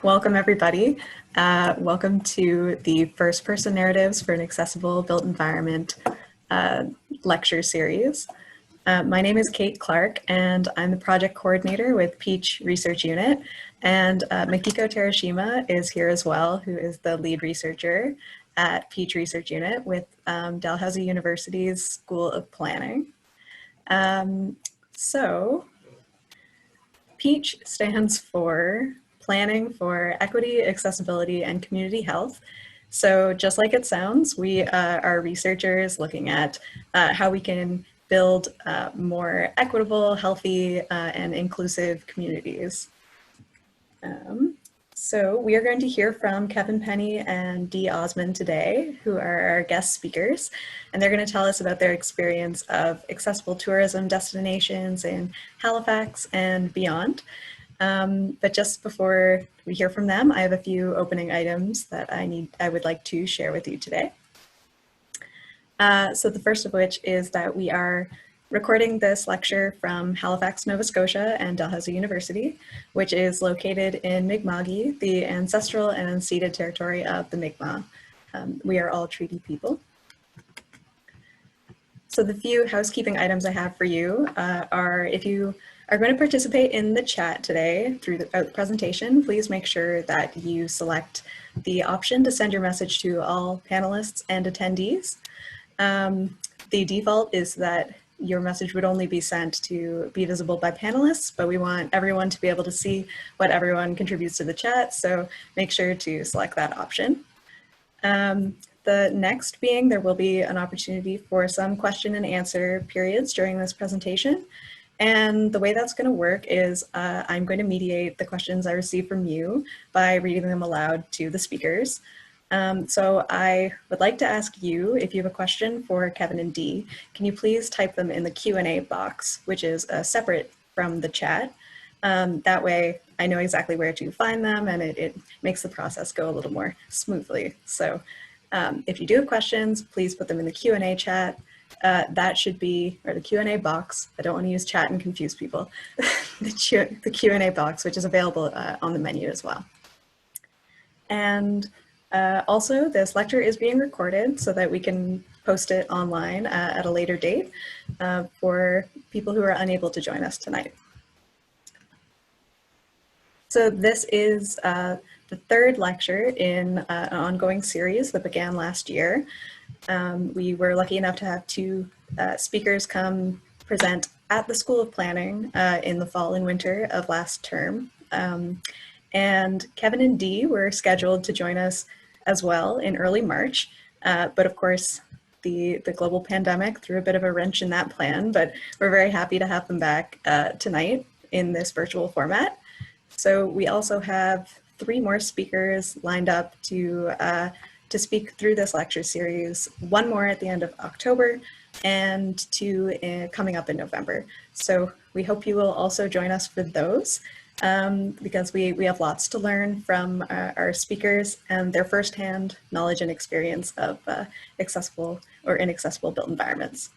Welcome, everybody. Welcome to the First Person Narratives for an Accessible Built Environment lecture series. My name is Kate Clark, and I'm the project coordinator with Peach Research Unit. And Makiko Terashima is here as well, who is the lead researcher at Peach Research Unit with Dalhousie University's School of Planning. So Peach stands for Planning for Equity, Accessibility, and Community Health. So just like it sounds, we are researchers looking at how we can build more equitable, healthy, and inclusive communities. So we are going to hear from Kevin Penny and Dee Osmond today, who are our guest speakers, and they're going to tell us about their experience of accessible tourism destinations in Halifax and beyond. But just before we hear from them, I have a few opening items that I would like to share with you today. So the first of which is that we are recording this lecture from Halifax, Nova Scotia and Dalhousie University, which is located in Mi'kma'ki, the ancestral and unceded territory of the Mi'kmaq. We are all treaty people. So the few housekeeping items I have for you are, if you are going to participate in the chat today throughout the presentation, please make sure that you select the option to send your message to all panelists and attendees. The default is that your message would only be sent to be visible by panelists, but we want everyone to be able to see what everyone contributes to the chat, so make sure to select that option. The next being, there will be an opportunity for some question and answer periods during this presentation. And the way that's going to work is I'm going to mediate the questions I receive from you by reading them aloud to the speakers. So I would like to ask you, if you have a question for Kevin and Dee, can you please type them in the Q&A box, which is separate from the chat. That way I know exactly where to find them, and it makes the process go a little more smoothly. So if you do have questions, please put them in the Q&A chat. That should be, or the Q&A box. I don't want to use chat and confuse people. the Q&A box, which is available on the menu as well. And also, this lecture is being recorded so that we can post it online at a later date for people who are unable to join us tonight. So this is the third lecture in an ongoing series that began last year. We were lucky enough to have two speakers come present at the School of Planning in the fall and winter of last term. And Kevin and Dee were scheduled to join us as well in early March. But of course, the global pandemic threw a bit of a wrench in that plan, but we're very happy to have them back tonight in this virtual format. So we also have 3 more speakers lined up to speak through this lecture series, 1 more at the end of October and 2 coming up in November. So we hope you will also join us for those because we have lots to learn from our speakers and their firsthand knowledge and experience of accessible or inaccessible built environments.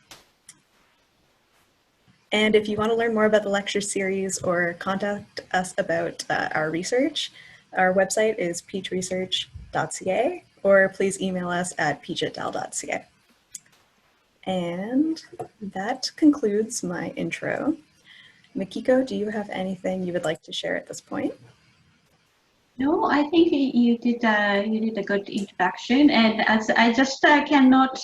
And if you want to learn more about the lecture series or contact us about our research, our website is peachresearch.ca, or please email us at peach@dal.ca. And that concludes my intro. Makiko, do you have anything you would like to share at this point? No, I think you did a good introduction, and as I just cannot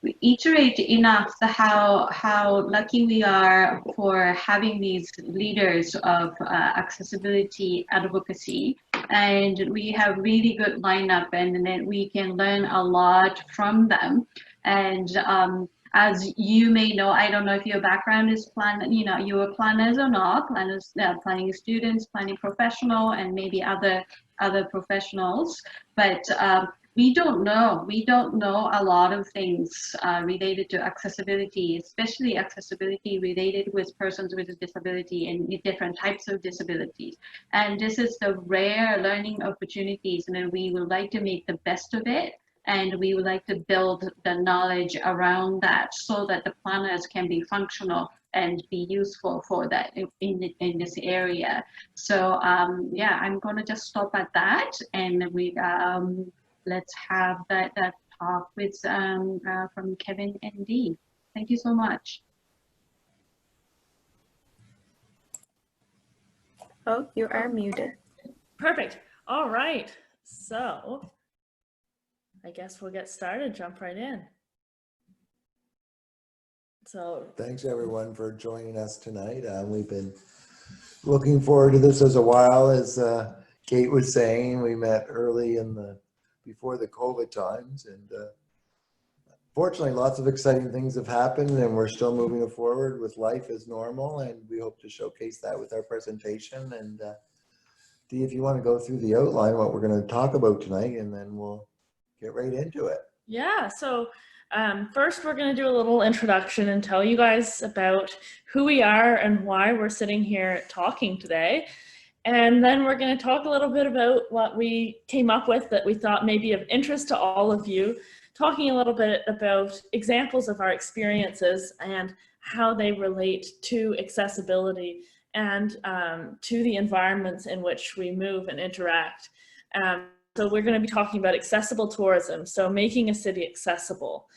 reiterate enough how lucky we are for having these leaders of accessibility advocacy, and we have really good lineup, and then we can learn a lot from them. And as you may know, I don't know if your background is you were planners or not, planning students, planning professional, and maybe other professionals, but we don't know a lot of things related to accessibility, especially accessibility related with persons with disability and different types of disabilities. And this is the rare learning opportunities, and we would like to make the best of it. And we would like to build the knowledge around that so that the planners can be functional and be useful for that in this area. So yeah, I'm gonna just stop at that, and we let's have that talk with from Kevin and Dee. Thank you so much. Oh, you are muted. Perfect. All right. So I guess we'll get started, jump right in. So thanks everyone for joining us tonight. We've been looking forward to this as a while. As Kate was saying, we met early before the COVID times, and fortunately lots of exciting things have happened, and we're still moving forward with life as normal, and we hope to showcase that with our presentation. And Dee, if you want to go through the outline, what we're going to talk about tonight, and then we'll get right into it. yeah, so first we're going to do a little introduction and tell you guys about who we are and why we're sitting here talking today. And then we're going to talk a little bit about what we came up with that we thought may be of interest to all of you, talking a little bit about examples of our experiences and how they relate to accessibility and to the environments in which we move and interact. So we're going to be talking about accessible tourism, so making a city accessible.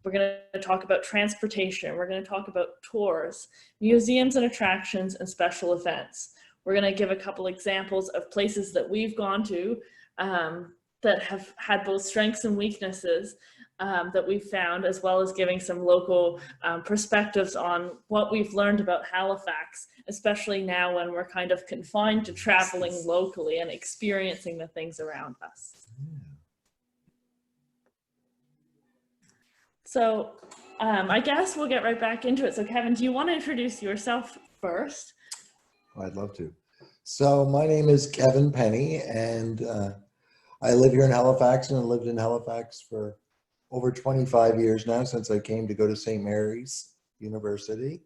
We're going to talk about transportation. We're going to talk about tours, museums and attractions, and special events. We're going to give a couple examples of places that we've gone to that have had both strengths and weaknesses that we've found, as well as giving some local perspectives on what we've learned about Halifax, especially now when we're kind of confined to traveling locally and experiencing the things around us. So I guess we'll get right back into it. So Kevin, do you want to introduce yourself first? Oh, I'd love to. So my name is Kevin Penny, and I live here in Halifax, and I lived in Halifax for over 25 years now, since I came to go to St. Mary's University.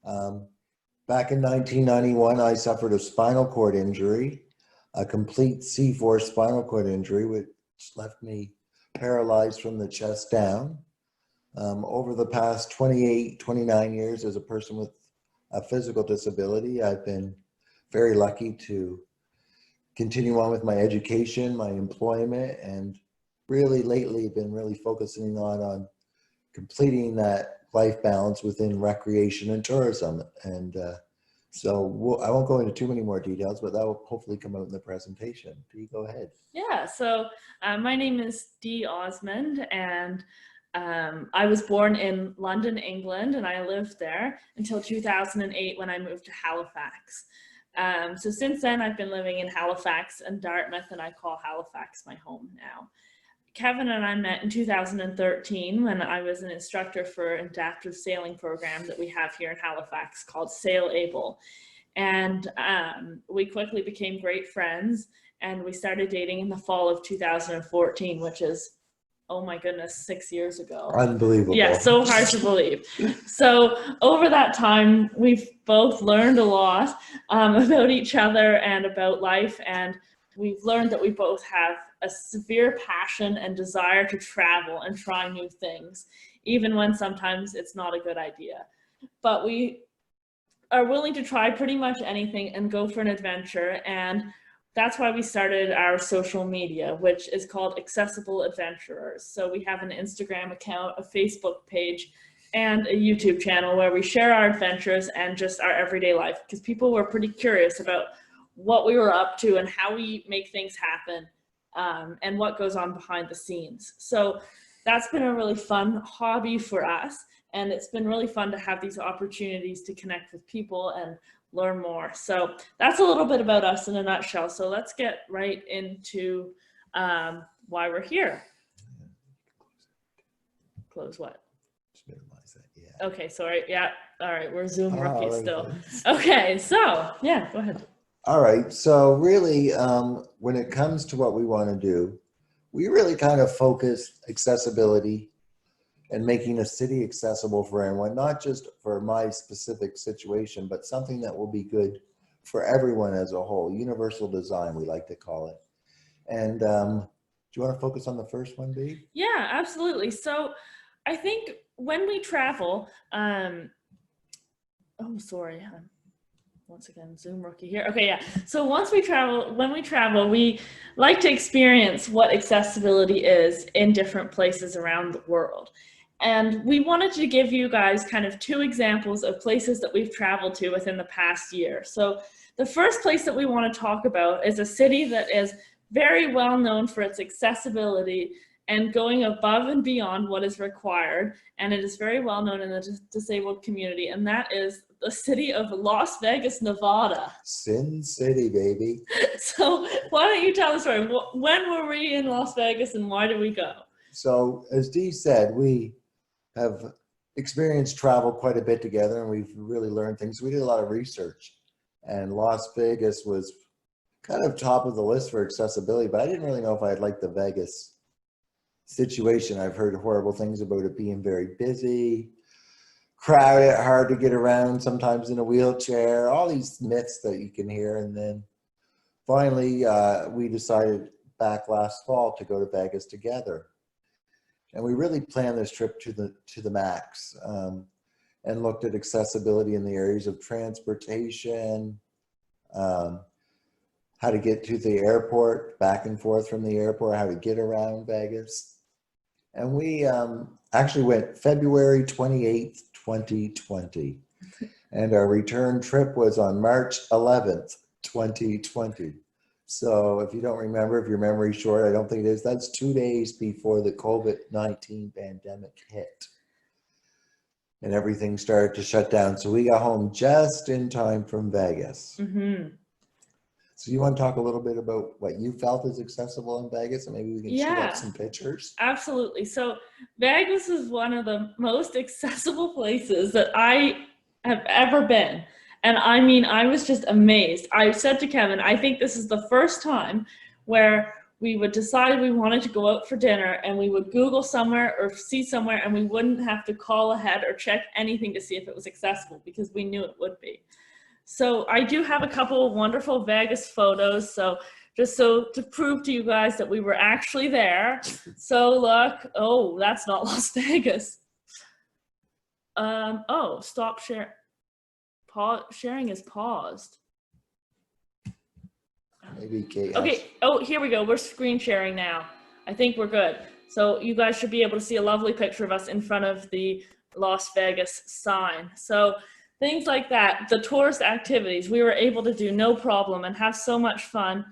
Back in 1991, I suffered a spinal cord injury, a complete C4 spinal cord injury, which left me paralyzed from the chest down. Over the past 28, 29 years as a person with a physical disability, I've been very lucky to continue on with my education, my employment, and really lately been really focusing on completing that life balance within recreation and tourism. And so I won't go into too many more details, but that will hopefully come out in the presentation. Dee, go ahead. Yeah, so my name is Dee Osmond, and I was born in London, England, and I lived there until 2008 when I moved to Halifax. So since then, I've been living in Halifax and Dartmouth, and I call Halifax my home now. Kevin and I met in 2013 when I was an instructor for an adaptive sailing program that we have here in Halifax called Sail Able. And we quickly became great friends, and we started dating in the fall of 2014, which is, oh my goodness, 6 years ago. Unbelievable. Yeah, so hard to believe. So over that time, we've both learned a lot about each other and about life, and we've learned that we both have a severe passion and desire to travel and try new things, even when sometimes it's not a good idea. But we are willing to try pretty much anything and go for an adventure, and that's why we started our social media, which is called Accessible Adventurers. So we have an Instagram account, a Facebook page, and a YouTube channel where we share our adventures and just our everyday life, because people were pretty curious about what we were up to and how we make things happen, and what goes on behind the scenes. So that's been a really fun hobby for us, and it's been really fun to have these opportunities to connect with people and learn more. So that's a little bit about us in a nutshell. So let's get right into why we're here. Close what? Just minimize that, yeah. Okay, sorry. Yeah. All right. We're Zoom rookies right. still. Okay. So yeah, go ahead. All right. So really, when it comes to what we want to do, we really kind of focus accessibility and making a city accessible for everyone, not just for my specific situation, but something that will be good for everyone as a whole. Universal design, we like to call it. And do you want to focus on the first one, Dee? Yeah, absolutely. So I think when we travel, Oh, sorry. I'm once again Zoom rookie here. Okay, yeah. So when we travel, we like to experience what accessibility is in different places around the world. And we wanted to give you guys kind of 2 examples of places that we've traveled to within the past year. So the first place that we want to talk about is a city that is very well known for its accessibility and going above and beyond what is required. And it is very well known in the disabled community. And that is the city of Las Vegas, Nevada. Sin City, baby. So why don't you tell the story? When were we in Las Vegas and why did we go? So as Dee said, we have experienced travel quite a bit together and we've really learned things. We did a lot of research and Las Vegas was kind of top of the list for accessibility, but I didn't really know if I'd like the Vegas situation. I've heard horrible things about it being very busy, crowded, hard to get around, sometimes in a wheelchair, all these myths that you can hear. And then finally, we decided back last fall to go to Vegas together. And we really planned this trip to the max and looked at accessibility in the areas of transportation, how to get to the airport, back and forth from the airport, how to get around Vegas. And we actually went February 28th, 2020. And our return trip was on March 11th, 2020. So if you don't remember, if your memory's short, I don't think it is, that's 2 days before the COVID-19 pandemic hit. And everything started to shut down. So we got home just in time from Vegas. Mm-hmm. So you want to talk a little bit about what you felt is accessible in Vegas, and maybe we can shoot Yeah. up some pictures? Absolutely. So Vegas is one of the most accessible places that I have ever been. And I mean, I was just amazed. I said to Kevin, I think this is the first time where we would decide we wanted to go out for dinner and we would Google somewhere or see somewhere and we wouldn't have to call ahead or check anything to see if it was accessible because we knew it would be. So I do have a couple of wonderful Vegas photos. So just so to prove to you guys that we were actually there. So look, oh, that's not Las Vegas. Oh, stop share. Sharing is paused. Maybe Kate. Okay, oh, here we go. We're screen sharing now. I think we're good. So you guys should be able to see a lovely picture of us in front of the Las Vegas sign. So things like that, the tourist activities, we were able to do no problem and have so much fun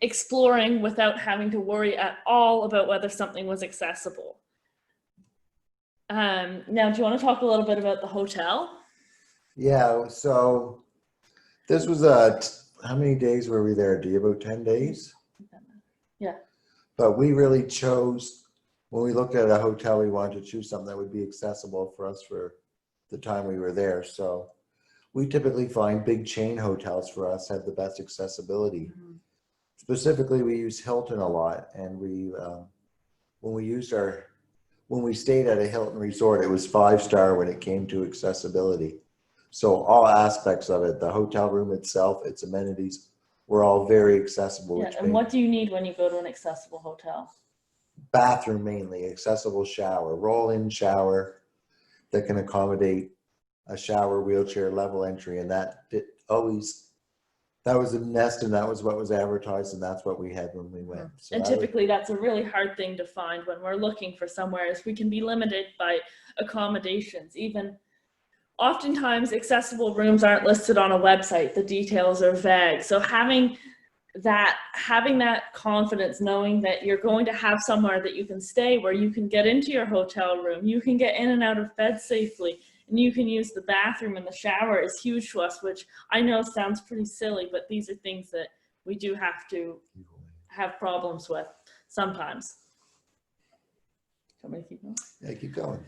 exploring without having to worry at all about whether something was accessible. Now, do you want to talk a little bit about the hotel? Yeah, so this was how many days were we there? Do you about 10 days? Yeah. But we really chose, when we looked at a hotel, we wanted to choose something that would be accessible for us for the time we were there. So we typically find big chain hotels for us have the best accessibility. Mm-hmm. Specifically, we use Hilton a lot, and we when we stayed at a Hilton resort, it was 5-star when it came to accessibility. So all aspects of it, the hotel room itself, its amenities, were all very accessible. Yeah, and what do you need when you go to an accessible hotel? Bathroom mainly, accessible shower, roll-in shower that can accommodate a shower, wheelchair, level entry, and that was a nest, and that was what was advertised, and that's what we had when we went. So and typically that's a really hard thing to find when we're looking for somewhere, is we can be limited by accommodations. Even oftentimes accessible rooms aren't listed on a website, the details are vague. So having that confidence, knowing that you're going to have somewhere that you can stay, where you can get into your hotel room, you can get in and out of bed safely, and you can use the bathroom and the shower, is huge to us, which I know sounds pretty silly, but these are things that we do have to have problems with sometimes. Want me to keep going? Yeah, keep going.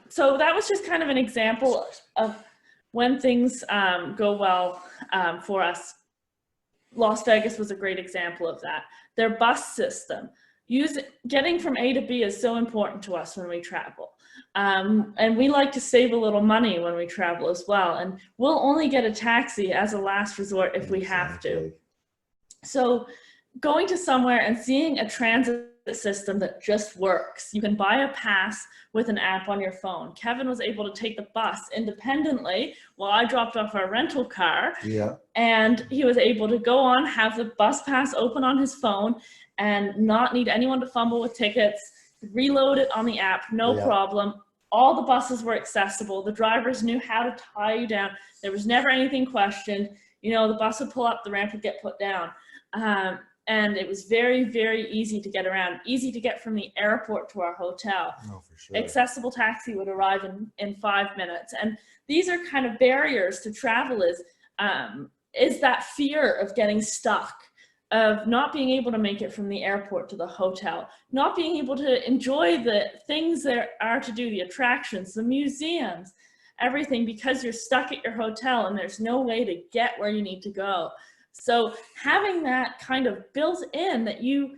So that was just kind of an example of when things go well for us. Las Vegas was a great example of that. Their bus system, getting from A to B is so important to us when we travel. And we like to save a little money when we travel as well. And we'll only get a taxi as a last resort if we have to. So going to somewhere and seeing a transit system that just works. You can buy a pass with an app on your phone. Kevin was able to take the bus independently while I dropped off our rental car. Yeah. And he was able to go on, have the bus pass open on his phone and not need anyone to fumble with tickets, reload it on the app, no problem. All the buses were accessible. The drivers knew how to tie you down. There was never anything questioned. You know, the bus would pull up, the ramp would get put down. And it was very, very easy to get around, easy to get from the airport to our hotel. Oh, for sure. Accessible taxi would arrive in 5 minutes. And these are kind of barriers to travel is that fear of getting stuck, of not being able to make it from the airport to the hotel, not being able to enjoy the things there are to do, the attractions, the museums, everything, because you're stuck at your hotel and there's no way to get where you need to go. So having that kind of built in, that you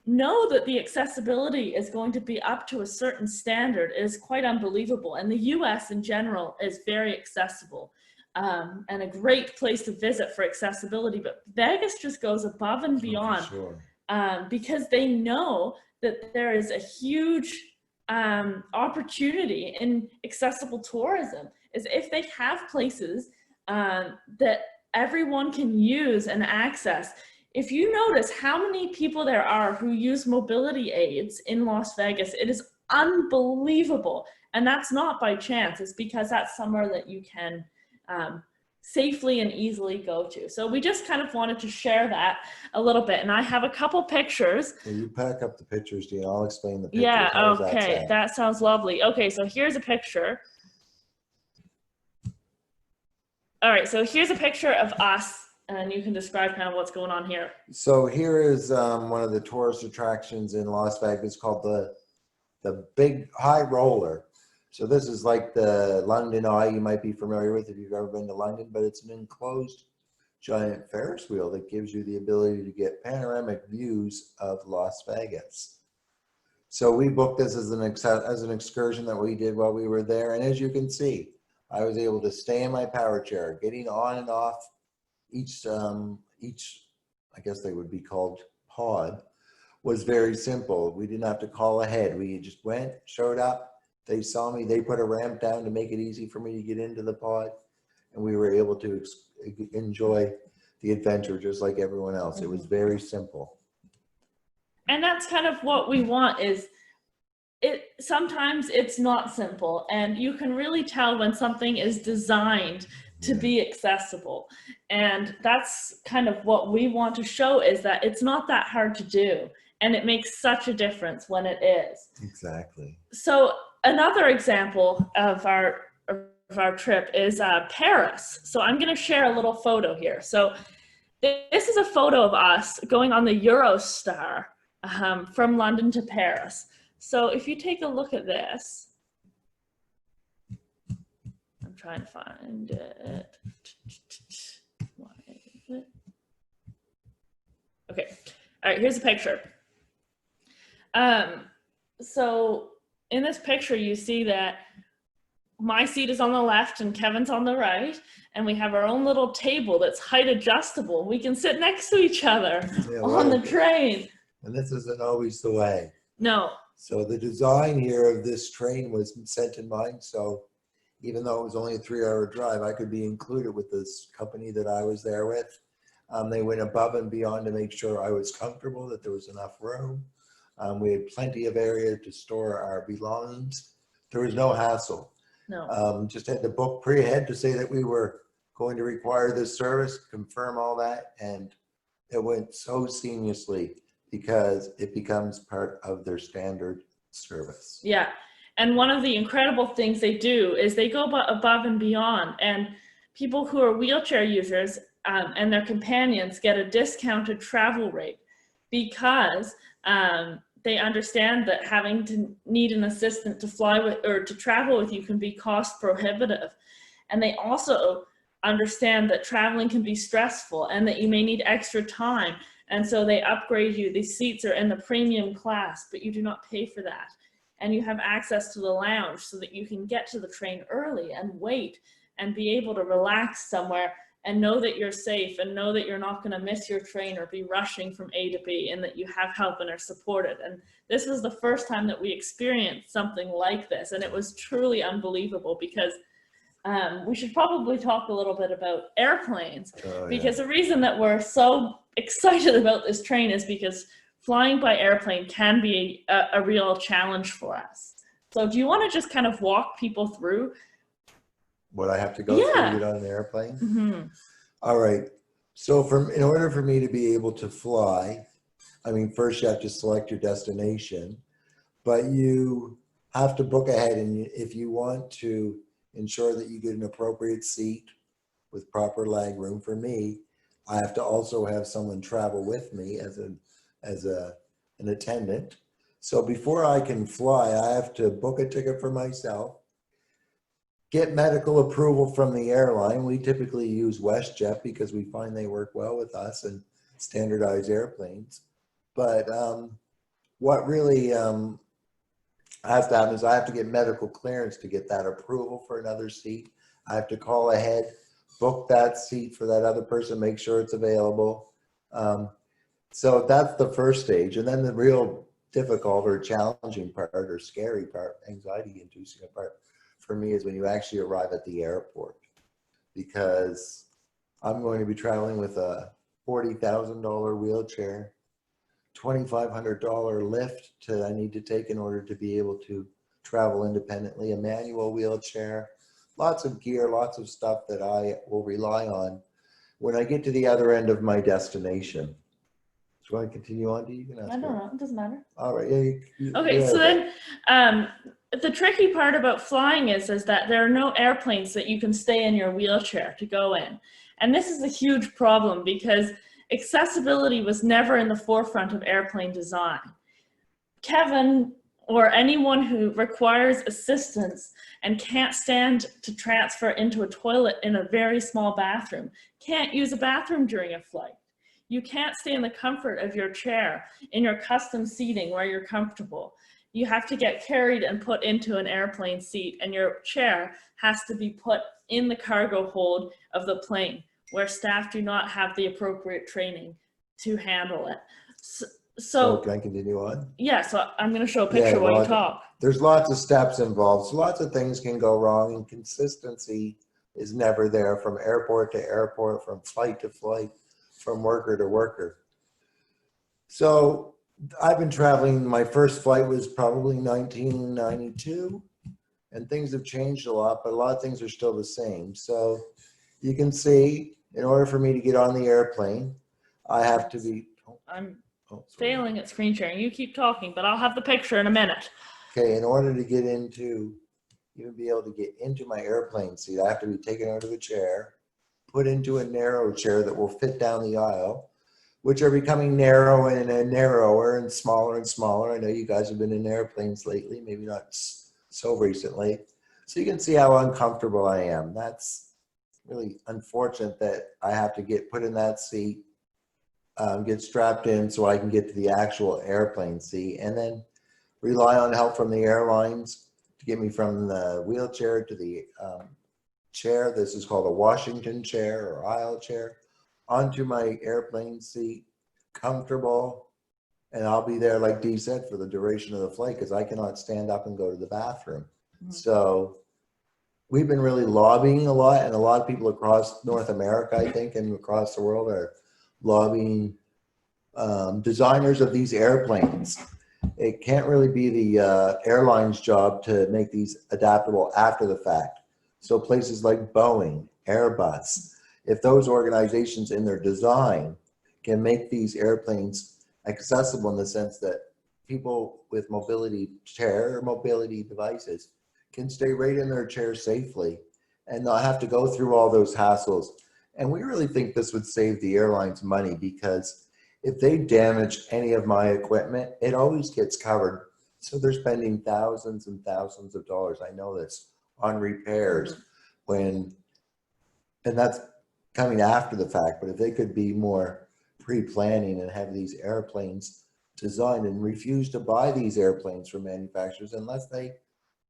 know that the accessibility is going to be up to a certain standard, is quite unbelievable. And the US in general is very accessible. And a great place to visit for accessibility, but Vegas just goes above and beyond, because they know that there is a huge opportunity in accessible tourism. Is if they have places that everyone can use and access. If you notice how many people there are who use mobility aids in Las Vegas, it is unbelievable. And that's not by chance, it's because that's somewhere that you can safely and easily go to. So we just kind of wanted to share that a little bit. And I have a couple pictures. Well, you pack up the pictures, Dean. I'll explain the pictures. Yeah, How's okay, that sounds lovely. Okay, so here's a picture. All right, so here's a picture of us, and you can describe kind of what's going on here. So here is one of the tourist attractions in Las Vegas called the Big High Roller. So this is like the London Eye you might be familiar with if you've ever been to London, but it's an enclosed giant Ferris wheel that gives you the ability to get panoramic views of Las Vegas. So we booked this as an excursion that we did while we were there, and as you can see, I was able to stay in my power chair, getting on and off each, I guess they would be called pod, was very simple. We didn't have to call ahead. We just went, showed up, they saw me, they put a ramp down to make it easy for me to get into the pod, and we were able to enjoy the adventure just like everyone else. It was very simple. And that's kind of what we want is, sometimes it's not simple, and you can really tell when something is designed to be accessible. And that's kind of what we want to show, is that it's not that hard to do, and it makes such a difference when it is. Exactly. So another example of our trip is Paris. So I'm going to share a little photo here. So this is a photo of us going on the Eurostar from London to Paris. So if you take a look at this, I'm trying to find it. Why is it? Okay, all right, here's a picture. So in this picture, you see that my seat is on the left and Kevin's on the right, and we have our own little table that's height adjustable. We can sit next to each other on the train. And this isn't always the way. No. So the design here of this train was sent in mind. So even though it was only a 3-hour drive, I could be included with this company that I was there with. They went above and beyond to make sure I was comfortable, that there was enough room. We had plenty of area to store our belongings. There was no hassle. No. Just had to book pre-ahead to say that we were going to require this service, confirm all that, and it went so seamlessly because it becomes part of their standard service. Yeah, and one of the incredible things they do is they go above and beyond, and people who are wheelchair users and their companions get a discounted travel rate because they understand that having to need an assistant to fly with or to travel with you can be cost prohibitive. And they also understand that traveling can be stressful and that you may need extra time. And so they upgrade you. These seats are in the premium class, but you do not pay for that. And you have access to the lounge so that you can get to the train early and wait and be able to relax somewhere and know that you're safe and know that you're not going to miss your train or be rushing from A to B, and that you have help and are supported. And this was the first time that we experienced something like this, and it was truly unbelievable, because we should probably talk a little bit about airplanes, because the reason that we're so excited about this train is because flying by airplane can be a real challenge for us. So do you want to just kind of walk people through what I have to go through to get on an airplane? Mm-hmm. All right. So in order for me to be able to fly, I mean, first you have to select your destination, but you have to book ahead. And if you want to ensure that you get an appropriate seat with proper leg room, for me, I have to also have someone travel with me as an attendant. So before I can fly, I have to book a ticket for myself, get medical approval from the airline. We typically use WestJet because we find they work well with us and standardized airplanes. But what really has to happen is I have to get medical clearance to get that approval for another seat. I have to call ahead, book that seat for that other person, make sure it's available. So that's the first stage. And then the real difficult or challenging part or scary part, anxiety-inducing part for me is when you actually arrive at the airport, because I'm going to be traveling with a $40,000 wheelchair, $2,500 lift I need to take in order to be able to travel independently, a manual wheelchair, lots of gear, lots of stuff that I will rely on when I get to the other end of my destination. Do you want to continue on? You can ask. I don't know. It doesn't matter. All right. Okay, so then the tricky part about flying is that there are no airplanes that you can stay in your wheelchair to go in. And this is a huge problem because accessibility was never in the forefront of airplane design. Kevin, or anyone who requires assistance and can't stand to transfer into a toilet in a very small bathroom, can't use a bathroom during a flight. You can't stay in the comfort of your chair in your custom seating where you're comfortable. You have to get carried and put into an airplane seat, and your chair has to be put in the cargo hold of the plane where staff do not have the appropriate training to handle it. So can I continue on? Yeah, so I'm going to show a picture while you talk. There's lots of steps involved. So lots of things can go wrong, and consistency is never there from airport to airport, from flight to flight, from worker to worker. So I've been traveling. My first flight was probably 1992, and things have changed a lot, but a lot of things are still the same. So you can see, in order for me to get on the airplane, I have to be... I'm failing at screen sharing. You keep talking, but I'll have the picture in a minute. Okay, in order to get into, even be able to get into my airplane seat, I have to be taken out of a chair, put into a narrow chair that will fit down the aisle, which are becoming narrower and smaller. I know you guys have been in airplanes lately, maybe not so recently. So you can see how uncomfortable I am. That's really unfortunate that I have to get put in that seat, get strapped in so I can get to the actual airplane seat, and then rely on help from the airlines to get me from the wheelchair to the chair. This is called a Washington chair or aisle chair, onto my airplane seat, comfortable, and I'll be there, like Dee said, for the duration of the flight because I cannot stand up and go to the bathroom. Mm-hmm. So we've been really lobbying a lot, and a lot of people across North America, I think, and across the world are lobbying designers of these airplanes. It can't really be the airline's job to make these adaptable after the fact. So places like Boeing, Airbus, if those organizations in their design can make these airplanes accessible in the sense that people with mobility devices can stay right in their chair safely and not have to go through all those hassles. And we really think this would save the airlines money, because if they damage any of my equipment, it always gets covered. So they're spending thousands and thousands of dollars, I know this, on repairs and that's coming after the fact. But if they could be more pre-planning and have these airplanes designed, and refuse to buy these airplanes from manufacturers unless they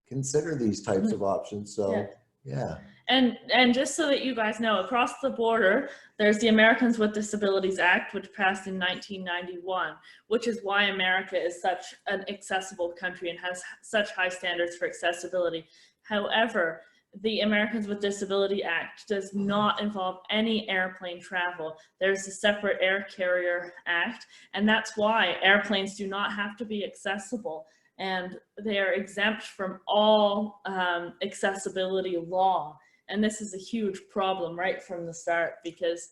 consider these types of options. So yeah. And just so that you guys know, across the border, there's the Americans with Disabilities Act, which passed in 1991, which is why America is such an accessible country and has such high standards for accessibility. However, the Americans with Disability Act does not involve any airplane travel. There's a separate Air Carrier Act, and that's why airplanes do not have to be accessible, and they are exempt from all accessibility law. And this is a huge problem right from the start, because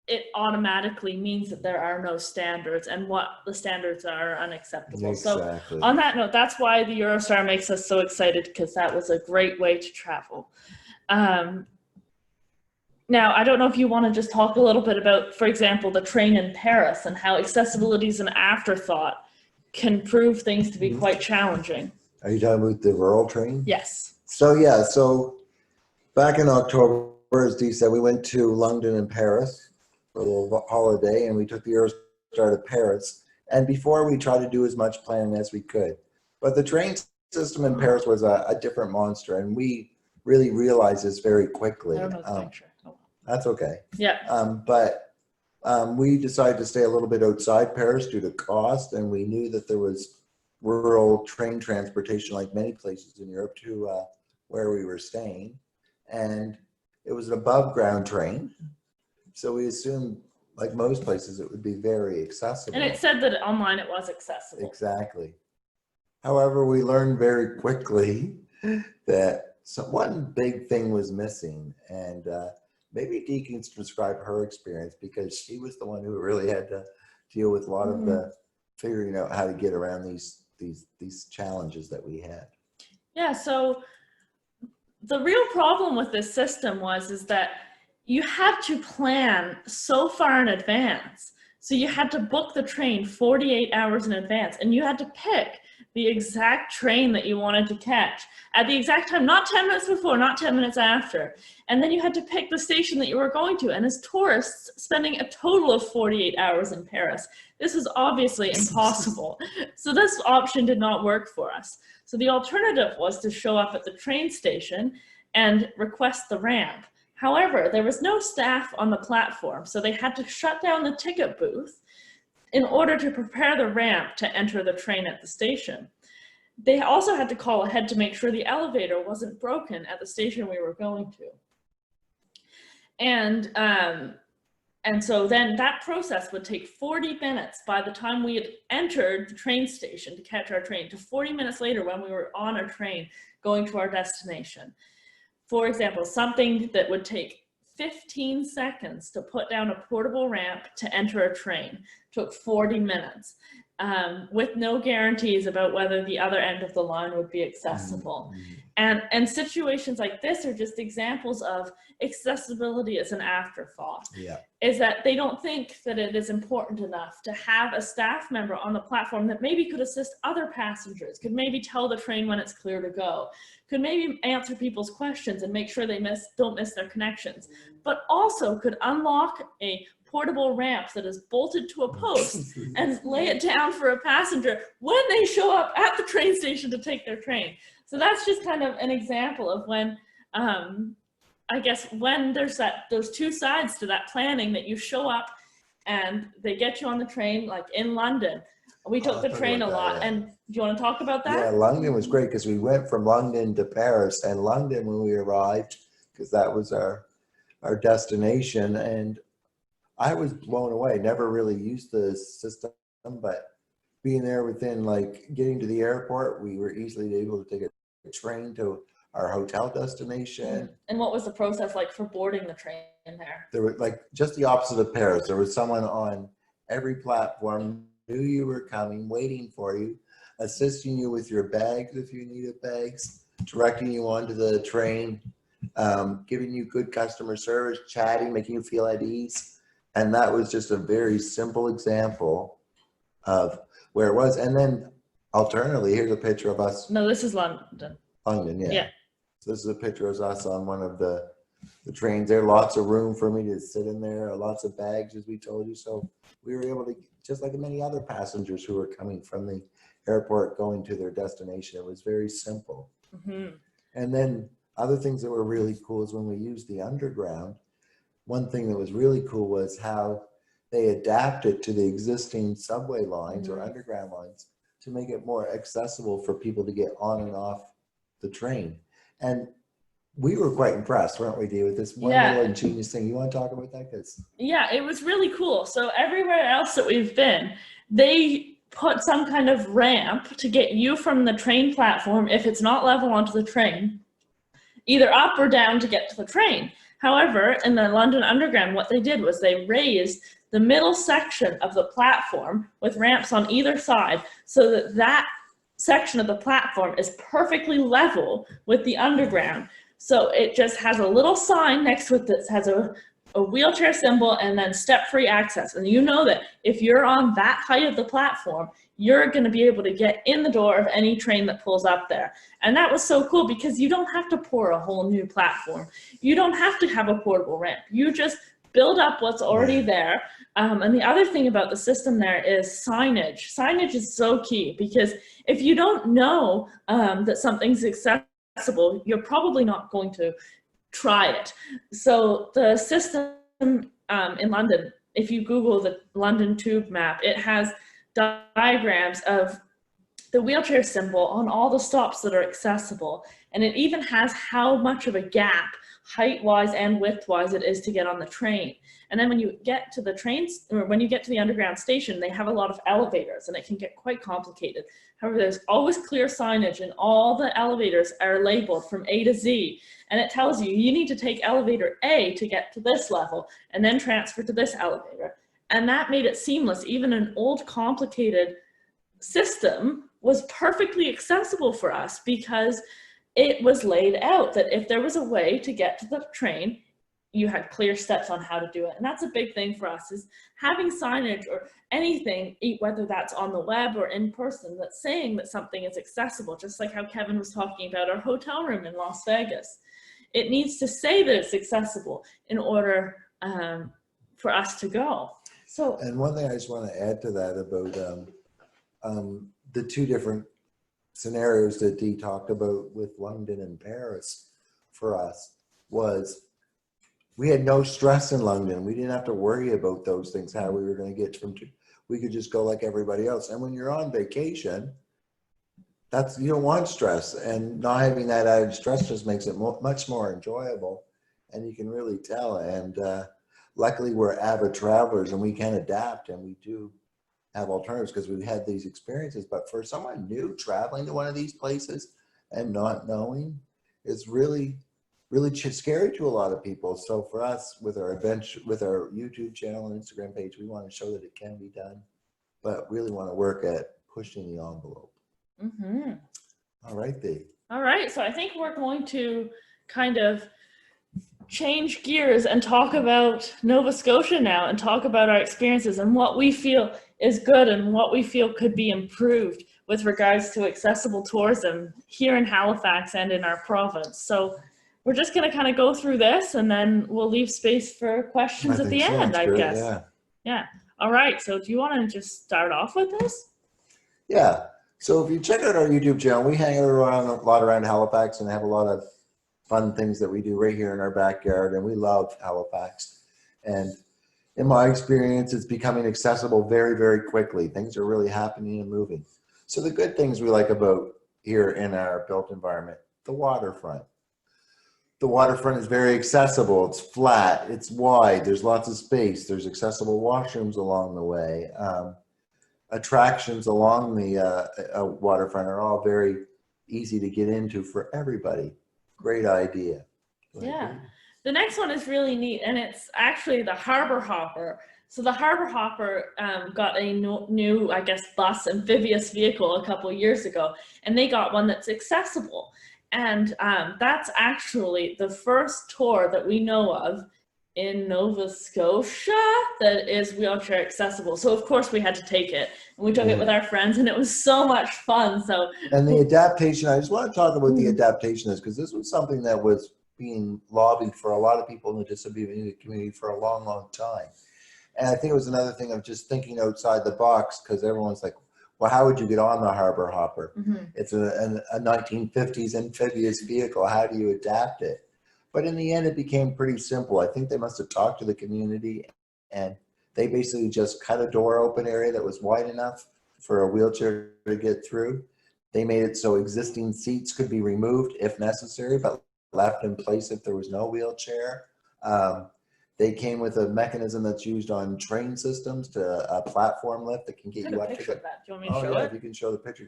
it automatically means that there are no standards, and what the standards are unacceptable. Exactly. So on that note, that's why the Eurostar makes us so excited, because that was a great way to travel. Now, I don't know if you want to just talk a little bit about, for example, the train in Paris and how accessibility is an afterthought can prove things to be quite challenging. Are you talking about the rural train? Yes. So yeah, so back in October, as Dee said, we went to London and Paris for a little holiday, and we took the Eurostar to Paris. And before, we tried to do as much planning as we could. But the train system in Paris was a different monster, and we really realized this very quickly. I don't know the picture. Oh. That's okay. Yeah. But we decided to stay a little bit outside Paris due to cost, and we knew that there was rural train transportation, like many places in Europe, to where we were staying. And it was an above ground train. So we assumed, like most places, it would be very accessible. And it said that online it was accessible. Exactly. However, we learned very quickly that one big thing was missing. And maybe Dee can describe her experience, because she was the one who really had to deal with a lot of the figuring out how to get around these challenges that we had. Yeah, so the real problem with this system is that you had to plan so far in advance. So you had to book the train 48 hours in advance, and you had to pick the exact train that you wanted to catch at the exact time, not 10 minutes before, not 10 minutes after. And then you had to pick the station that you were going to. And as tourists spending a total of 48 hours in Paris, this was obviously impossible. So this option did not work for us. So the alternative was to show up at the train station and request the ramp. However, there was no staff on the platform, so they had to shut down the ticket booth in order to prepare the ramp to enter the train at the station. They also had to call ahead to make sure the elevator wasn't broken at the station we were going to. And so then that process would take 40 minutes by the time we had entered the train station to catch our train, to 40 minutes later when we were on our train going to our destination. For example, something that would take 15 seconds to put down a portable ramp to enter a train took 40 minutes, with no guarantees about whether the other end of the line would be accessible. And situations like this are just examples of accessibility as an afterthought. Yeah. Is that they don't think that it is important enough to have a staff member on the platform that maybe could assist other passengers, could maybe tell the train when it's clear to go, could maybe answer people's questions and make sure they don't miss their connections, but also could unlock a portable ramp that is bolted to a post and lay it down for a passenger when they show up at the train station to take their train. So that's just kind of an example of when, I guess, when there's those two sides to that planning, that you show up and they get you on the train, like in London. We took the train a lot. Yeah. And do you want to talk about that? Yeah, London was great because we went from London to Paris, and London, when we arrived, because that was our destination, and I was blown away. Never really used the system, but being there within, like, getting to the airport, we were easily able to take a train to our hotel destination. And what was the process like for boarding the train there? There was, like, just the opposite of Paris. There was someone on every platform, knew you were coming, waiting for you, assisting you with your bags if you needed bags, directing you onto the train, giving you good customer service, chatting, making you feel at ease. And that was just a very simple example of where it was. And then alternatively, here's a picture of us. No, this is London. London, yeah. Yeah. So this is a picture of us on one of the trains there. Lots of room for me to sit in there, lots of bags, as we told you. So we were able to, just like many other passengers who were coming from the airport going to their destination, it was very simple. Mm-hmm. And then other things that were really cool is when we used the underground, one thing that was really cool was how they adapted to the existing subway lines or underground lines to make it more accessible for people to get on and off the train. And we were quite impressed, weren't we, Dee, with this one little ingenious thing. You want to talk about that? Yeah, it was really cool. So everywhere else that we've been, they put some kind of ramp to get you from the train platform, if it's not level onto the train, either up or down to get to the train. However, in the London Underground, what they did was they raised the middle section of the platform with ramps on either side so that that section of the platform is perfectly level with the underground. So it just has a little sign next to it that has a wheelchair symbol and then step-free access. And you know that if you're on that height of the platform, you're going to be able to get in the door of any train that pulls up there. And that was so cool because you don't have to pour a whole new platform. You don't have to have a portable ramp. You just build up what's already there. And the other thing about the system there is signage. Signage is so key because if you don't know that something's accessible, you're probably not going to try it. So the system in London, if you Google the London Tube map, it has diagrams of the wheelchair symbol on all the stops that are accessible. And it even has how much of a gap, height-wise and width-wise, it is to get on the train. And then when you get to the trains, or when you get to the underground station, they have a lot of elevators and it can get quite complicated. However, there's always clear signage and all the elevators are labeled from A to Z. And it tells you, you need to take elevator A to get to this level and then transfer to this elevator. And that made it seamless. Even an old complicated system was perfectly accessible for us because it was laid out that if there was a way to get to the train, you had clear steps on how to do it. And that's a big thing for us, is having signage or anything, whether that's on the web or in person, that's saying that something is accessible, just like how Kevin was talking about our hotel room in Las Vegas. It needs to say that it's accessible in order for us to go. So, and one thing I just want to add to that about the two different scenarios that Dee talked about with London and Paris for us was we had no stress in London. We didn't have to worry about those things, how we were going to get from, we could just go like everybody else. And when you're on vacation, that's, you don't want stress, and not having that added stress just makes it much more enjoyable, and you can really tell. And luckily we're avid travelers and we can adapt, and we do have alternatives because we've had these experiences. But for someone new traveling to one of these places and not knowing, it's really scary to a lot of people. So for us, with our adventure, with our YouTube channel and Instagram page, we want to show that it can be done, but really want to work at pushing the envelope. mm-hmm. All right, Dee. All right, so I think we're going to kind of change gears and talk about Nova Scotia now, and talk about our experiences and what we feel is good and what we feel could be improved with regards to accessible tourism here in Halifax and in our province. So we're just going to kind of go through this, and then we'll leave space for questions at the end, I guess. Yeah. Yeah. All right. So do you want to just start off with this? Yeah. So if you check out our YouTube channel, we hang out around a lot around Halifax and have a lot of fun things that we do right here in our backyard, and we love Halifax. And in my experience, it's becoming accessible very, very quickly. Things are really happening and moving. So the good things we like about here in our built environment, the waterfront. The waterfront is very accessible. It's flat, it's wide, there's lots of space, there's accessible washrooms along the way. Attractions along the waterfront are all very easy to get into for everybody. Great idea. Yeah. The next one is really neat, and it's actually the Harbour Hopper. So the Harbour Hopper got a new, I guess, bus amphibious vehicle a couple years ago, and they got one that's accessible. And that's actually the first tour that we know of in Nova Scotia that is wheelchair accessible. So of course we had to take it, and we took it with our friends, and it was so much fun. So, and the adaptation, I just want to talk about the adaptation is because this was something that was being lobbied for a lot of people in the disability community for a long time. And I think it was another thing of just thinking outside the box, because everyone's like, well, how would you get on the Harbour Hopper? Mm-hmm. It's a 1950s amphibious vehicle. How do you adapt it? But in the end, it became pretty simple. I think they must have talked to the community, and they basically just cut a door open area that was wide enough for a wheelchair to get through. They made it so existing seats could be removed if necessary, but left in place if there was no wheelchair. They came with a mechanism that's used on train systems to a platform lift that can get you up to the. Of that. Do you want me to Oh show yeah, it? if you can show the picture,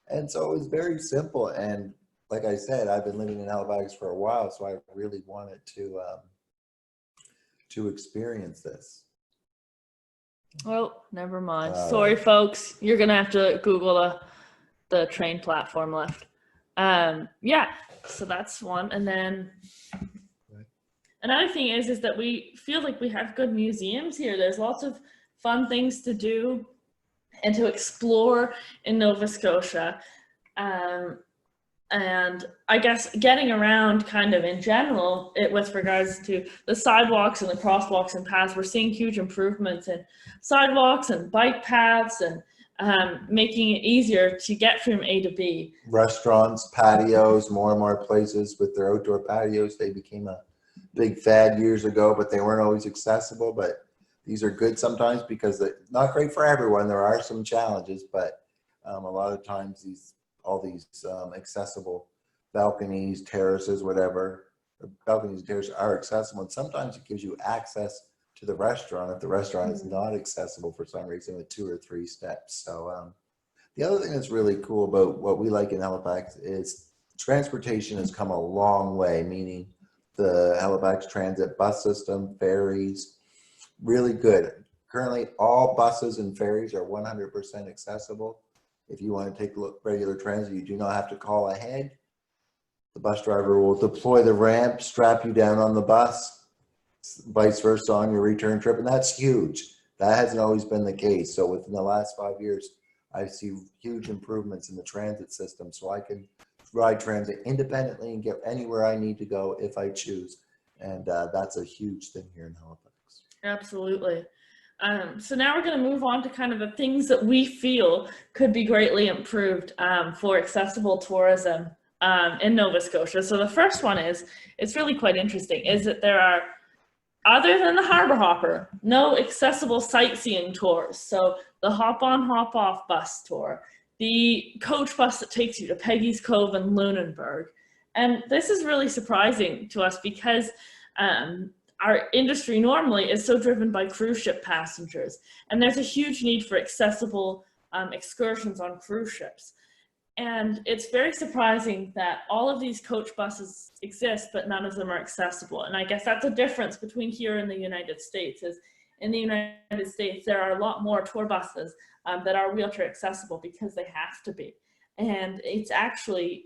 and so it was very simple. And like I said, I've been living in Halifax for a while, so I really wanted to experience this. Oh, never mind. Sorry, folks. You're gonna have to Google the train platform lift. Yeah. So that's one, and then another thing is that we feel like we have good museums here. There's lots of fun things to do and to explore in Nova Scotia. And I guess getting around kind of in general, with regards to the sidewalks and the crosswalks and paths, we're seeing huge improvements in sidewalks and bike paths and making it easier to get from A to B. Restaurants, patios, more and more places with their outdoor patios. They became a big fad years ago, but they weren't always accessible. But these are good sometimes because they're not great for everyone. There are some challenges, but a lot of times all these accessible balconies, terraces, whatever, balconies and terraces are accessible. And sometimes it gives you access to the restaurant if the restaurant is not accessible for some reason with 2 or 3 steps. So the other thing that's really cool about what we like in Halifax is transportation has come a long way, meaning the Halifax Transit bus system, ferries, really good. Currently, all buses and ferries are 100% accessible. If you want to take regular transit, you do not have to call ahead. The bus driver will deploy the ramp, strap you down on the bus, vice versa on your return trip, and that's huge. That hasn't always been the case. So within the last 5 years, I see huge improvements in the transit system, so I can ride transit independently and get anywhere I need to go if I choose. And that's a huge thing here in Halifax. Absolutely. So now we're going to move on to kind of the things that we feel could be greatly improved for accessible tourism in Nova Scotia. So the first one is, it's really quite interesting, is that there are, other than the Harbour Hopper, no accessible sightseeing tours. So the hop on, hop off bus tour, the coach bus that takes you to Peggy's Cove and Lunenburg. And this is really surprising to us because our industry normally is so driven by cruise ship passengers, and there's a huge need for accessible excursions on cruise ships. And it's very surprising that all of these coach buses exist, but none of them are accessible. And I guess that's a difference between here and the United States. Is in the United States, there are a lot more tour buses that are wheelchair accessible because they have to be. And it's actually,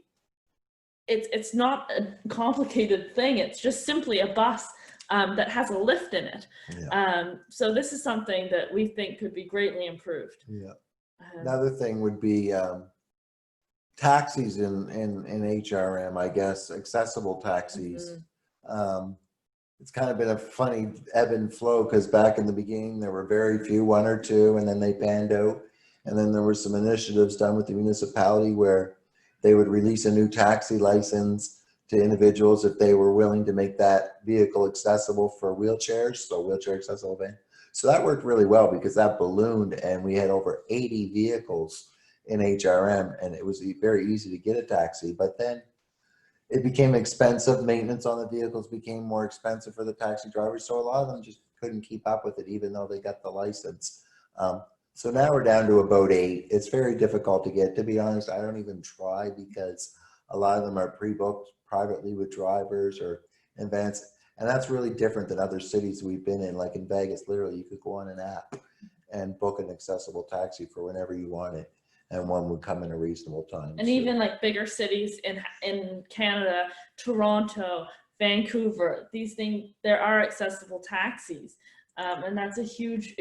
it's not a complicated thing. It's just simply a bus that has a lift in it. Yeah. So this is something that we think could be greatly improved. Yeah. Another thing would be taxis in HRM, I guess, accessible taxis. Mm-hmm. It's kind of been a funny ebb and flow because back in the beginning there were very few, 1 or 2, and then they panned out. And then there were some initiatives done with the municipality where they would release a new taxi license to individuals if they were willing to make that vehicle accessible for wheelchairs, so wheelchair accessible van. So that worked really well because that ballooned and we had over 80 vehicles in HRM, and it was very easy to get a taxi. But then it became expensive. Maintenance on the vehicles became more expensive for the taxi drivers, so a lot of them just couldn't keep up with it even though they got the license. So now we're down to about 8. It's very difficult to get, to be honest. I don't even try because a lot of them are pre-booked privately with drivers or in advance. And that's really different than other cities we've been in. Like in Vegas, literally you could go on an app and book an accessible taxi for whenever you want it, and one would come in a reasonable time. And even like bigger cities in Canada, Toronto, Vancouver, these things, there are accessible taxis. And that's a huge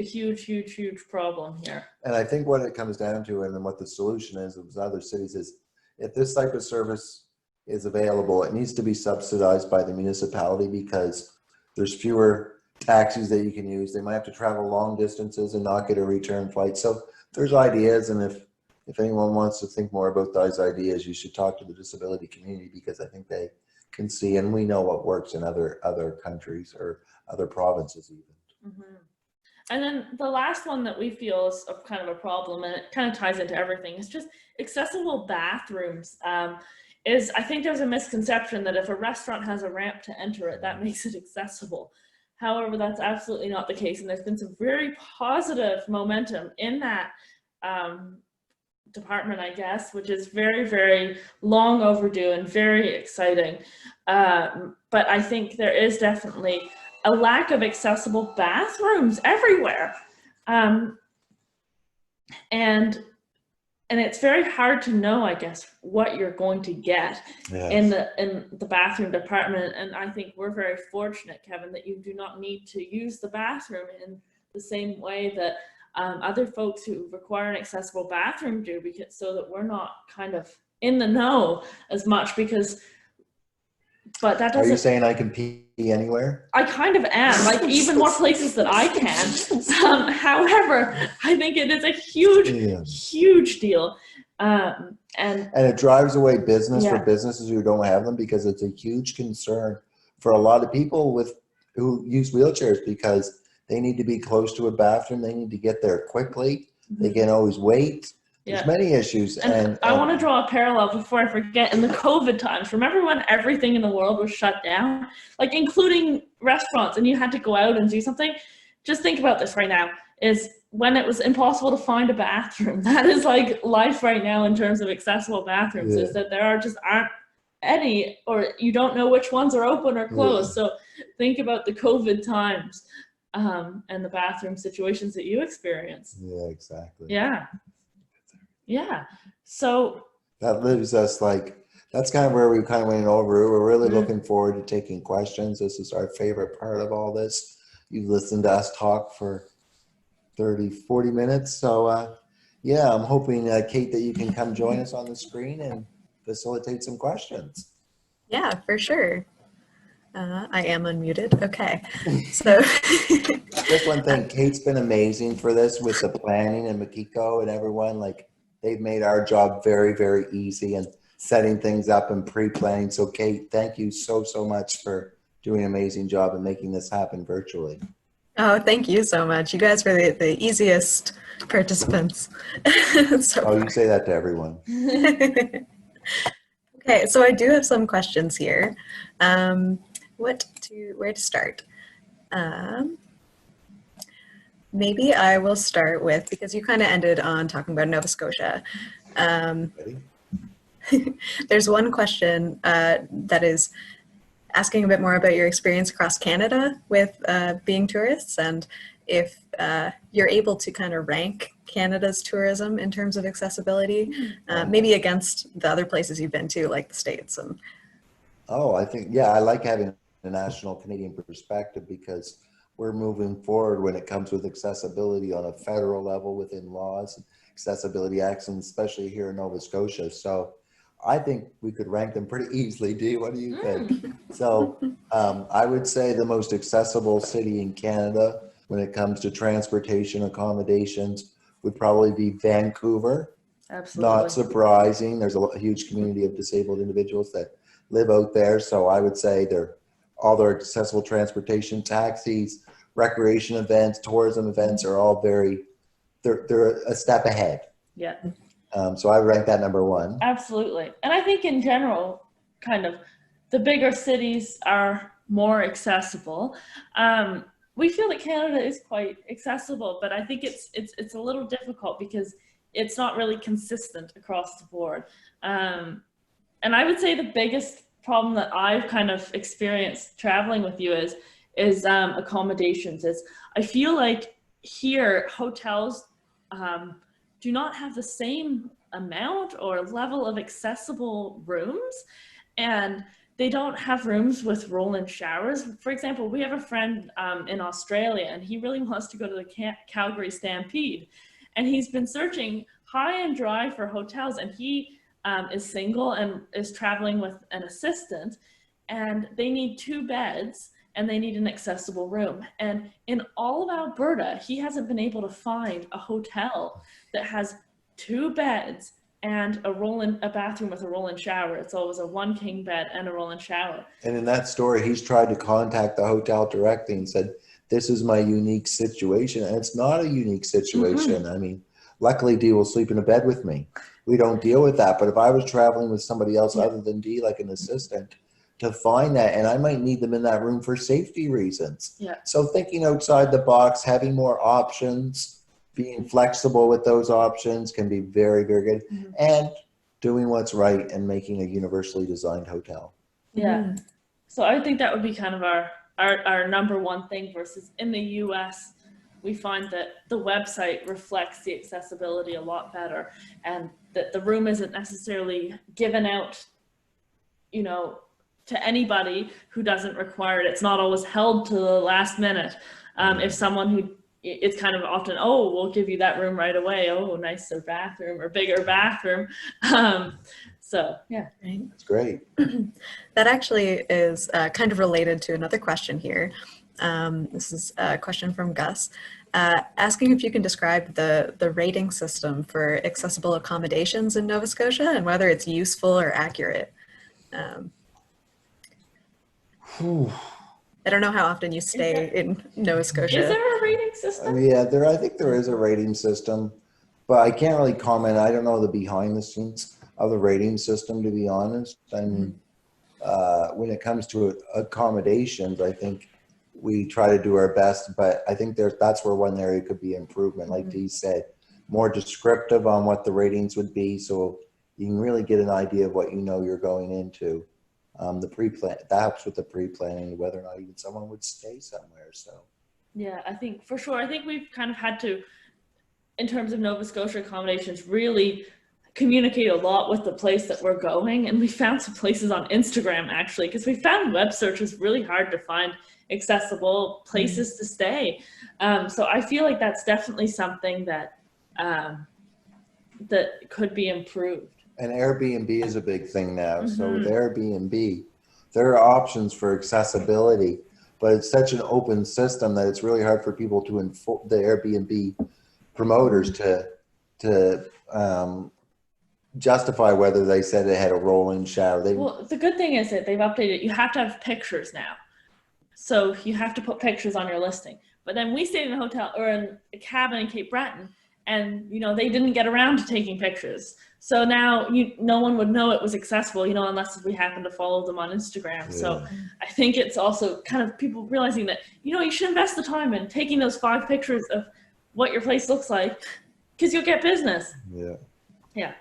problem here. And I think what it comes down to, and then what the solution is of other cities, is if this type of service is available, it needs to be subsidized by the municipality because there's fewer taxis that you can use. They might have to travel long distances and not get a return flight. So there's ideas, and if if anyone wants to think more about those ideas, you should talk to the disability community, because I think they can see, and we know what works in other countries or other provinces even. Mhm. And then the last one that we feel is a kind of a problem, and it kind of ties into everything, is just accessible bathrooms. I think there's a misconception that if a restaurant has a ramp to enter it, that makes it accessible. However, that's absolutely not the case, and there's been some very positive momentum in that department, I guess, which is very, very long overdue and very exciting. But I think there is definitely a lack of accessible bathrooms everywhere. And it's very hard to know, I guess, what you're going to get in the bathroom department. And I think we're very fortunate, Kevin, that you do not need to use the bathroom in the same way that other folks who require an accessible bathroom do, because so that we're not kind of in the know as much. But that doesn't. Are you saying I can pee anywhere? I kind of am, like even more places that I can. However, I think it is a huge deal. And it drives away business Yeah. for businesses who don't have them, because it's a huge concern for a lot of people who use wheelchairs, because they need to be close to a bathroom. They need to get there quickly. They can always wait. There's many issues. And I want to draw a parallel before I forget. In the COVID times, remember when everything in the world was shut down, like including restaurants, and you had to go out and do something? Just think about this right now, is when it was impossible to find a bathroom. That is like life right now in terms of accessible bathrooms, is that there aren't any, or you don't know which ones are open or closed. So think about the COVID times and the bathroom situations that you experienced. Yeah, exactly. Yeah. So that leaves us that's kind of where we kind of went over. We're really looking forward to taking questions. This is our favorite part of all this. You've listened to us talk for 30, 40 minutes. So yeah, I'm hoping, Kate, that you can come join us on the screen and facilitate some questions. Yeah, for sure. I am unmuted. Okay. So Just one thing, Kate's been amazing for this with the planning, and Makiko and everyone. They've made our job very, very easy and setting things up and pre-planning. So Kate, thank you so much for doing an amazing job and making this happen virtually. Oh, thank you so much. You guys were the easiest participants. You say that to everyone. Okay, so I do have some questions here. Where to start? Maybe I will start with, because you kind of ended on talking about Nova Scotia. There's one question that is asking a bit more about your experience across Canada with being tourists, and if you're able to kind of rank Canada's tourism in terms of accessibility, maybe against the other places you've been to, like the States. I think, I like having a national Canadian perspective, because we're moving forward when it comes with accessibility on a federal level within laws, accessibility acts, and especially here in Nova Scotia. So I think we could rank them pretty easily. Dee, what do you think? So I would say the most accessible city in Canada when it comes to transportation accommodations would probably be Vancouver. Absolutely. Not surprising. There's a huge community of disabled individuals that live out there. So I would say all their accessible transportation, taxis, recreation events, tourism events are all they're a step ahead. Yeah. So I would rank that number one. Absolutely. And I think in general, kind of the bigger cities are more accessible. We feel that Canada is quite accessible, but I think it's a little difficult because it's not really consistent across the board. And I would say the biggest problem that I've kind of experienced traveling with you is accommodations. I feel like here hotels do not have the same amount or level of accessible rooms, and they don't have rooms with roll-in showers. For example, we have a friend in Australia, and he really wants to go to the Calgary Stampede, and he's been searching high and dry for hotels, and he is single and is traveling with an assistant, and they need 2 beds and they need an accessible room. And in all of Alberta, he hasn't been able to find a hotel that has 2 beds and a bathroom with a roll-in shower. It's always a 1 king bed and a roll-in shower. And in that story, he's tried to contact the hotel directly and said, this is my unique situation. And it's not a unique situation. I mean, luckily Dee will sleep in a bed with me. We don't deal with that. But if I was traveling with somebody else other than Dee, like an assistant, to find that, and I might need them in that room for safety reasons. Yeah. So thinking outside the box, having more options, being flexible with those options can be very, very good. And doing what's right and making a universally designed hotel. Yeah. So I think that would be kind of our number one thing, versus in the US, we find that the website reflects the accessibility a lot better, and that the room isn't necessarily given out, you know, to anybody who doesn't require it. It's not always held to the last minute. If someone who, it's kind of often, oh, we'll give you that room right away. Oh, nicer bathroom or bigger bathroom. So yeah. Right. That's great. That actually is kind of related to another question here. This is a question from Gus, asking if you can describe the rating system for accessible accommodations in Nova Scotia and whether it's useful or accurate. I don't know how often you stay in Nova Scotia. Is there a rating system? Yeah, I think there is a rating system, but I can't really comment. I don't know the behind the scenes of the rating system, to be honest. I mean, when it comes to accommodations, I think we try to do our best, but I think that's where one area could be improvement. Like Dee said, more descriptive on what the ratings would be, so you can really get an idea of what you know you're going into. The pre-plan, that helps with the pre-planning, whether or not even someone would stay somewhere. So Yeah, I think for sure. I think we've kind of had to, in terms of Nova Scotia accommodations, really communicate a lot with the place that we're going. And we found some places on Instagram, actually, because we found web search is really hard to find accessible places to stay. So I feel like that's definitely something that that could be improved. and Airbnb is a big thing now. So with Airbnb, there are options for accessibility, but it's such an open system that it's really hard for people to inform the Airbnb promoters to justify whether they said it had a roll-in shower. Well, the good thing is that they've updated. You have to have pictures now, so you have to put pictures on your listing. But then we stayed in a hotel or in a cabin in Cape Breton, and you know they didn't get around to taking pictures. So now no one would know it was accessible, you know, unless we happen to follow them on Instagram. Yeah. So I think it's also kind of people realizing that, you know, you should invest the time in taking those 5 pictures of what your place looks like, because you'll get business. Yeah. Yeah.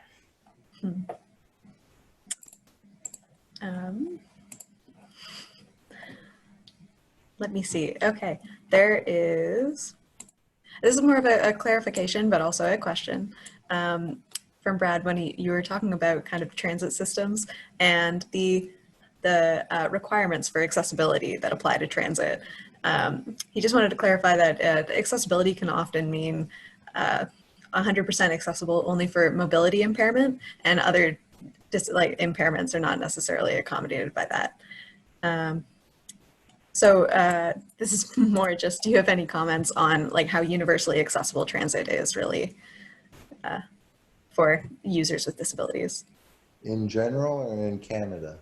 Let me see. Okay, this is more of a clarification, but also a question. From Brad, when you were talking about kind of transit systems and the requirements for accessibility that apply to transit. He just wanted to clarify that accessibility can often mean 100% accessible only for mobility impairment, and other impairments are not necessarily accommodated by that. So this is more just, do you have any comments on like how universally accessible transit is really for users with disabilities? In general or in Canada?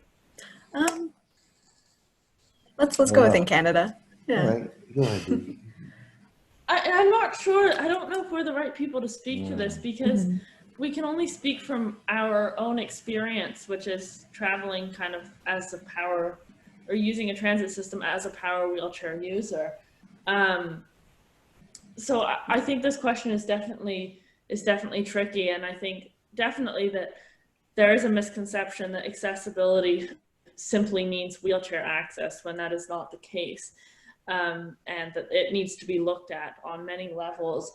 Let's go with in Canada. Yeah. All right, go ahead, Dee. I'm not sure. I don't know if we're the right people to speak to this, because we can only speak from our own experience, which is traveling kind of as a power, or using a transit system as a power wheelchair user. So I think this question is definitely tricky, and I think definitely that there is a misconception that accessibility simply means wheelchair access, when that is not the case, and that it needs to be looked at on many levels,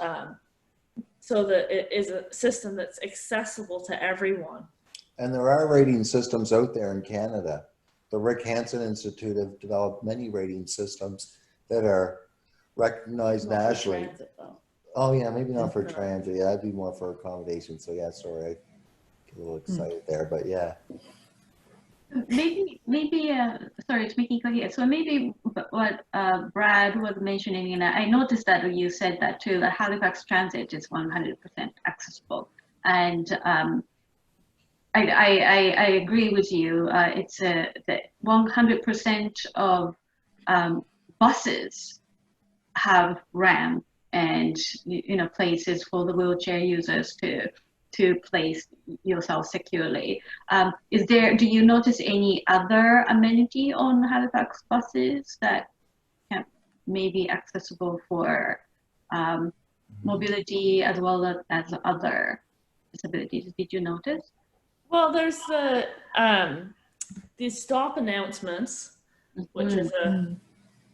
so that it is a system that's accessible to everyone. And there are rating systems out there in Canada. The Rick Hansen Institute have developed many rating systems that are recognized nationally. Transit, though. Oh yeah, maybe not for transit. Yeah, I'd be more for accommodation. So yeah, sorry, I get a little excited there, but yeah. Maybe sorry, to make it clear. So maybe what Brad was mentioning, and I noticed that you said that too, that Halifax Transit is 100% accessible. And I agree with you. It's that 100% of buses have ramp and places for the wheelchair users to place yourself securely. Do you notice any other amenity on Halifax buses that may be accessible for mobility as well as other disabilities? Did you notice? Well, there's these stop announcements, which is a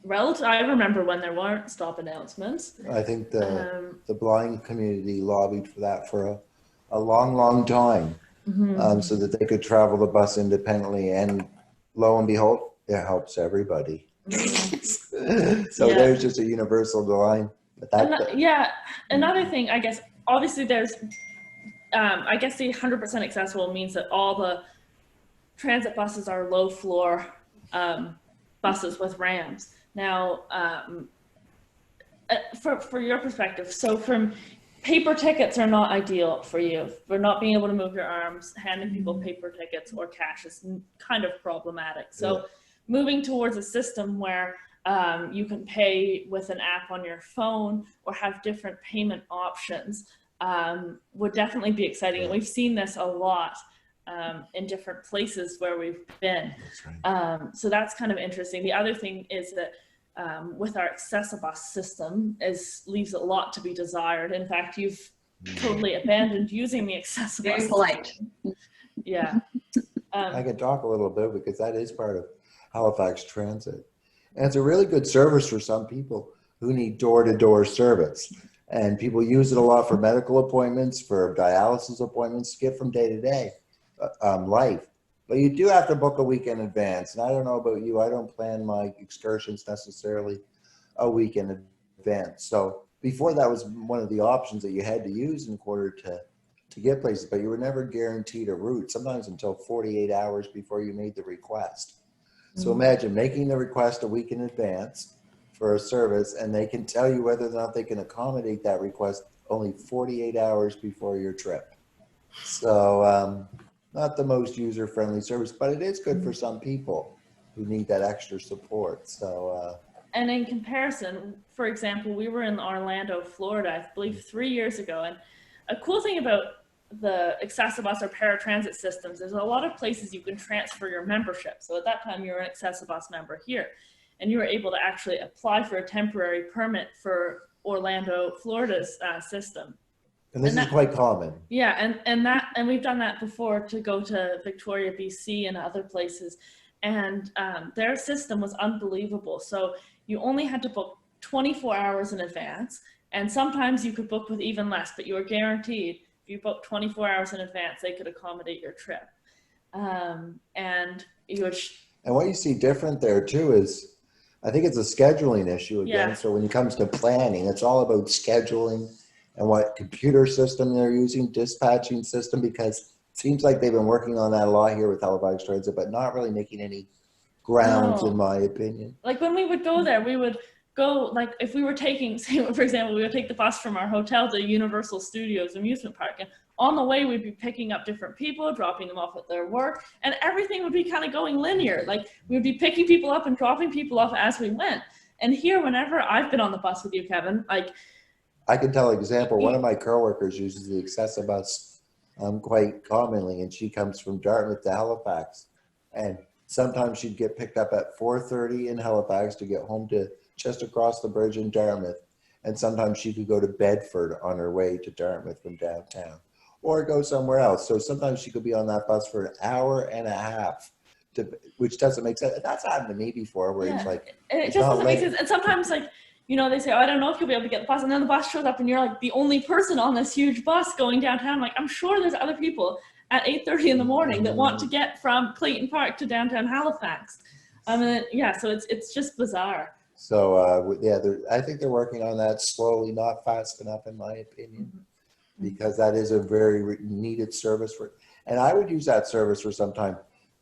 relative. I remember when there weren't stop announcements. I think the blind community lobbied for that for a long time, so that they could travel the bus independently, and lo and behold, it helps everybody. So there's just a universal line. But another thing, I guess, obviously there's, I guess the 100% accessible means that all the transit buses are low floor buses with ramps. Now, for your perspective, so from paper tickets are not ideal for you. For not being able to move your arms, handing people paper tickets or cash is kind of problematic. So moving towards a system where you can pay with an app on your phone or have different payment options would definitely be exciting. And we've seen this a lot in different places where we've been. So that's kind of interesting. The other thing is that with our Accessibus system leaves a lot to be desired. In fact, you've totally abandoned using the Accessibus. Very polite. Yeah. I can talk a little bit because that is part of Halifax Transit. And it's a really good service for some people who need door-to-door service. And people use it a lot for medical appointments, for dialysis appointments, to get from day to day life. But you do have to book a week in advance. And I don't know about you, I don't plan my excursions necessarily a week in advance. So before, that was one of the options that you had to use in order to get places, but you were never guaranteed a route, sometimes until 48 hours before you made the request. So imagine making the request a week in advance for a service, and they can tell you whether or not they can accommodate that request only 48 hours before your trip. So not the most user-friendly service, but it is good for some people who need that extra support. So and in comparison, for example, we were in Orlando, Florida, I believe 3 years ago, and a cool thing about the Accessibus or paratransit systems is a lot of places you can transfer your membership. So at that time you were an Accessibus member here, and you were able to actually apply for a temporary permit for Orlando, Florida's system. and this is quite common. Yeah, and we've done that before to go to Victoria, BC and other places. And their system was unbelievable. So you only had to book 24 hours in advance. And sometimes you could book with even less, but you were guaranteed if you booked 24 hours in advance, they could accommodate your trip. And what you see different there too is, I think it's a scheduling issue again. Yeah. So when it comes to planning, it's all about scheduling and what computer system they're using, dispatching system, because it seems like they've been working on that a lot here with Halifax Transit, but not really making any grounds, in my opinion. Like when we would go there, we would go, like if we were taking, say, for example, we would take the bus from our hotel to Universal Studios amusement park, and on the way we'd be picking up different people, dropping them off at their work, and everything would be kind of going linear. Like we'd be picking people up and dropping people off as we went. And here, whenever I've been on the bus with you, Kevin, like I can tell an example. One of my coworkers uses the Accessibus quite commonly, and she comes from Dartmouth to Halifax, and sometimes she'd get picked up at 4:30 in Halifax to get home to just across the bridge in Dartmouth, and sometimes she could go to Bedford on her way to Dartmouth from downtown, or go somewhere else. So sometimes she could be on that bus for an hour and a half, which doesn't make sense. That's happened to me before, where it's like, and it just doesn't make sense. And sometimes, like, you know, they say, oh, I don't know if you'll be able to get the bus, and then the bus shows up and you're like the only person on this huge bus going downtown. Like, I'm sure there's other people at 8:30 in the morning that want to get from Clayton Park to downtown Halifax. So it's just bizarre. So I think they're working on that slowly, not fast enough, in my opinion, because that is a very needed service and I would use that service for some time,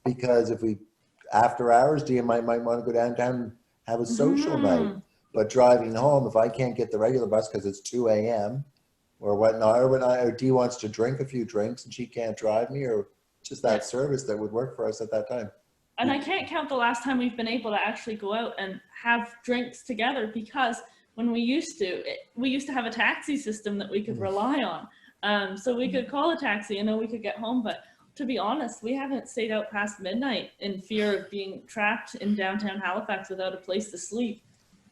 because if we, after hours, might want to go downtown and have a social night. But driving home, if I can't get the regular bus because it's 2 a.m., or whatnot, or Dee wants to drink a few drinks and she can't drive me, or just that service that would work for us at that time. And I can't count the last time we've been able to actually go out and have drinks together, because when we used to have a taxi system that we could rely on. So we could call a taxi and then we could get home. But to be honest, we haven't stayed out past midnight in fear of being trapped in downtown Halifax without a place to sleep.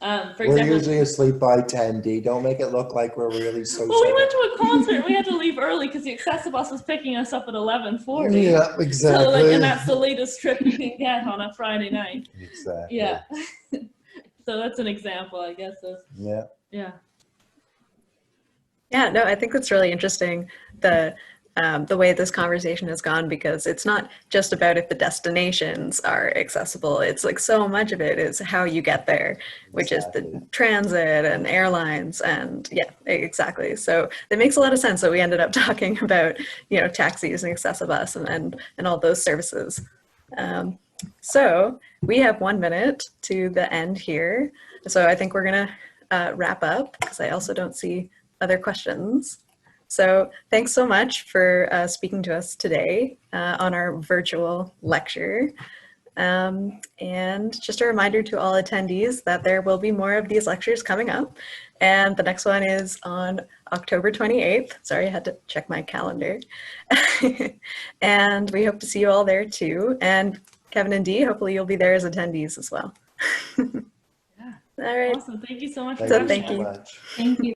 For We're example, usually asleep by 10, D. Don't make it look like we're really so. well, we went to a concert. We had to leave early because the Excessive bus was picking us up at 11:40. Yeah, exactly. So, like, and that's the latest trip you can get on a Friday night. Exactly. Yeah. So that's an example, I guess, of, Yeah. yeah. Yeah, no, I think that's really interesting, the way this conversation has gone, because it's not just about if the destinations are accessible. It's like so much of it is how you get there, which is the Exactly. transit and airlines, and yeah, exactly. So it makes a lot of sense that we ended up talking about, you know, taxis and Excessive Bus and all those services. So we have 1 minute to the end here. So I think we're gonna wrap up, because I also don't see other questions. So thanks so much for speaking to us today on our virtual lecture. And just a reminder to all attendees that there will be more of these lectures coming up. And the next one is on October 28th. Sorry, I had to check my calendar. And we hope to see you all there too. And Kevin and Dee, hopefully you'll be there as attendees as well. Yeah. All right. Awesome. Thank you so much for So having thank us. you. much. Thank you.